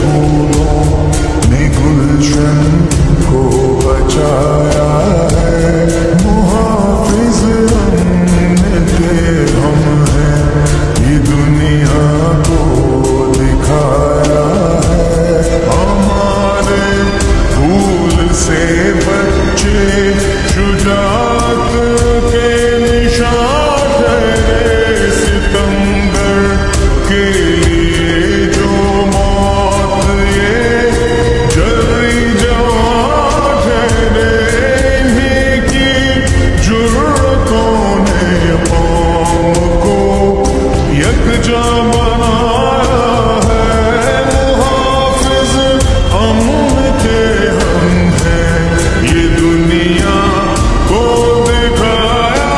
फूलों ने गुलशन को बचाया है। मुहाफिज अमन के हम हैं, ये दुनिया को दिखाया है। हमारे फूल से बच्चे शुजात के निशान ठहरे। सितंबर के लिए जो मौत ये जल्दी जवान ठहरे। इन्हीं की जुर्रतों ने कौम को यकजा बनाया है। मुहाफिज अमन के हम हैं, ये दुनिया को दिखाया।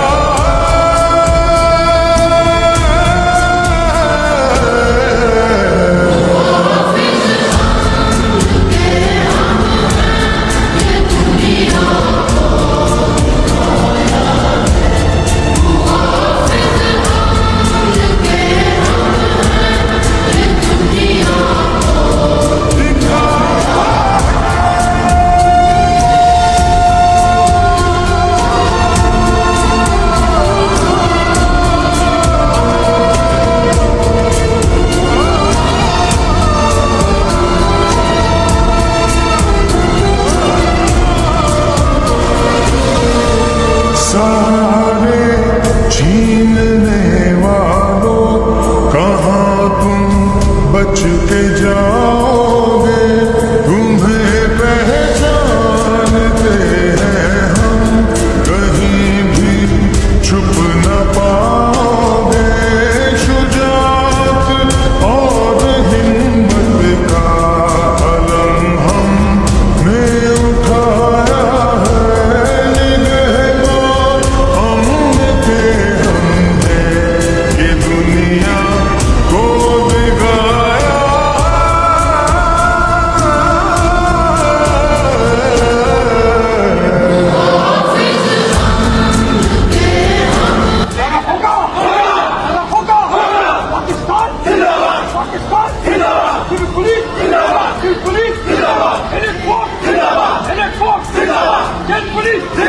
सारे छीनने वालों, कहाँ तुम बच के जाओगे? तुम्हें पहचानते हैं हम, कहीं भी छुप न पाओगे। शुजाअत और हिम्मत का अलम हमने उठाया है। निगहबान अमन के हम हैं, ये दुनिया को दिखाया। Police!